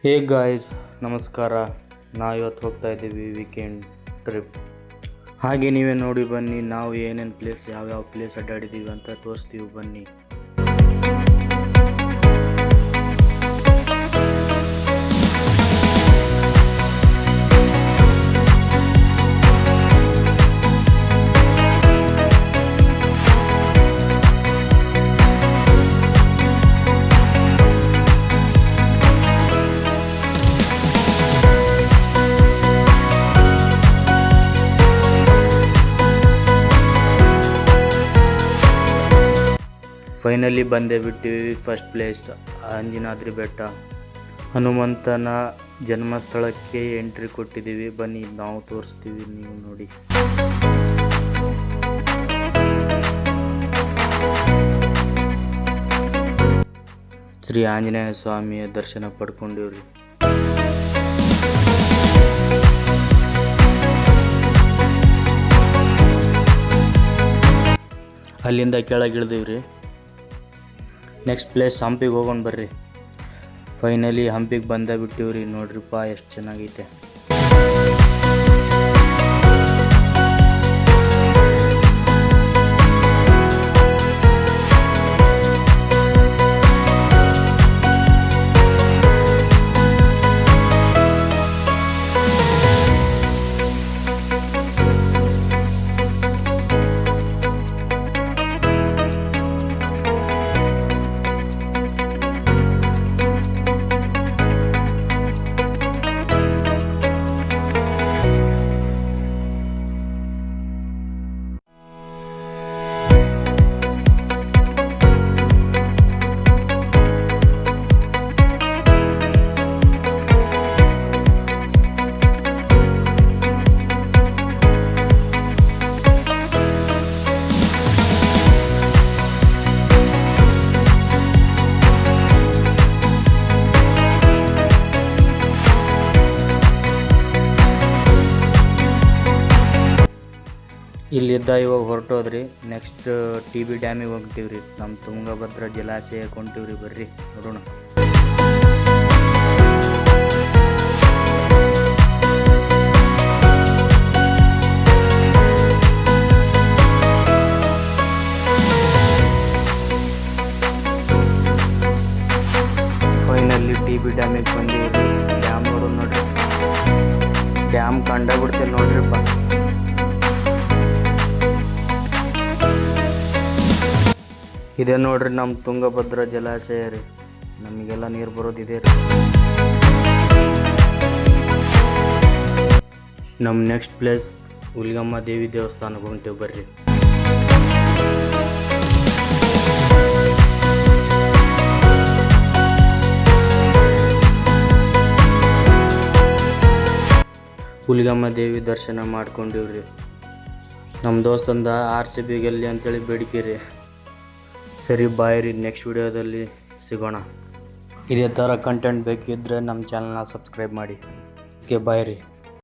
Hey guys, ನಮಸ್ಕಾರ. ನಾವು ಇವತ್ತು ಹೋಗ್ತಾ ಇದ್ದೀವಿ ವೀಕೆಂಡ್ ಟ್ರಿಪ್. ಹಾಗೆ ನೀವೇ ನೋಡಿ ಬನ್ನಿ, ನಾವು ಏನೇನು ಪ್ಲೇಸ್ ಯಾವ್ಯಾವ ಪ್ಲೇಸ್ ಅಡ್ಡಾಡಿದ್ದೀವಿ ಅಂತ ತೋರಿಸ್ತೀವಿ ಬನ್ನಿ. ಫೈನಲಿ ಬಂದೇ ಬಿಟ್ಟಿವಿ. ಫಸ್ಟ್ ಪ್ಲೇಸ್ ಅಂಜನಾದ್ರಿ ಬೆಟ್ಟ, ಹನುಮಂತನ ಜನ್ಮಸ್ಥಳಕ್ಕೆ ಎಂಟ್ರಿ ಕೊಟ್ಟಿದ್ದೀವಿ. ಬನ್ನಿ ನಾವು ತೋರಿಸ್ತೀವಿ, ನೀವು ನೋಡಿ. ಶ್ರೀ ಆಂಜನೇಯ ಸ್ವಾಮಿಯ ದರ್ಶನ ಪಡ್ಕೊಂಡಿವ್ರಿ. ಅಲ್ಲಿಂದ ಕೆಳಗಿಳಿದೀವ್ರಿ. ನೆಕ್ಸ್ಟ್ ಪ್ಲೇಸ್ ಹಂಪಿಗೆ ಹೋಗೋಣ ಬರ್ರಿ. ಫೈನಲಿ ಹಂಪಿಗೆ ಬಂದ ಬಿಟ್ಟಿವ್ರಿ. ನೋಡ್ರಿಪ್ಪ ಎಷ್ಟು ಚೆನ್ನಾಗೈತೆ. ಇಲ್ಲಿದ್ದ ಇವಾಗ ಹೊರಟೋದ್ರಿ. Next TB ಡ್ಯಾಮಿಗೆ ಹೋಗ್ತೀವ್ರಿ. ನಮ್ಮ ತುಂಗಭದ್ರಾ ಜಲಾಶಯಕ್ಕೆ ಹೊಂಟಿವ್ರಿ. ಬರ್ರಿ ನೋಡೋಣ. Finally TB ಡ್ಯಾಮಿಗೆ ಬಂದಿವ್ರಿ. ಡ್ಯಾಮ್ ನೋಡೋಣ ನೋಡ್ರಿ. ಡ್ಯಾಮ್ ಕಂಡ ಬಿಡ್ತೀನಿ ನೋಡ್ರಿಪ್ಪ. ಇದೇ ನೋಡ್ರಿ ನಮ್ಮ ತುಂಗಭದ್ರಾ ಜಲಾಶಯ ರೀ. ನಮಗೆಲ್ಲ ನೀರು ಬರೋದಿದೆ ರೀ. ನಮ್ಮ ನೆಕ್ಸ್ಟ್ ಪ್ಲೇಸ್ ಹುಲಿಗಮ್ಮ ದೇವಿ ದೇವಸ್ಥಾನಕ್ಕೆ ಹೊಂಟೇವು ಬರ್ರಿ. ಹುಲಿಗಮ್ಮ ದೇವಿ ದರ್ಶನ ಮಾಡ್ಕೊಂಡಿವ್ರಿ. ನಮ್ಮ ದೋಸ್ತಂದ RCB ಗೆಲ್ಲಿ ಅಂತೇಳಿ ಬೇಡಿಕೆ ರೀ. ಸರಿ, ಬಾಯ್ ರೀ. ನೆಕ್ಸ್ಟ್ ವಿಡಿಯೋದಲ್ಲಿ ಸಿಗೋಣ. ಇದೇ ಥರ ಕಂಟೆಂಟ್ ಬೇಕಿದ್ದರೆ ನಮ್ಮ ಚಾನಲ್ನ ಸಬ್ಸ್ಕ್ರೈಬ್ ಮಾಡಿ. ಓಕೆ, ಬಾಯ್ ರೀ.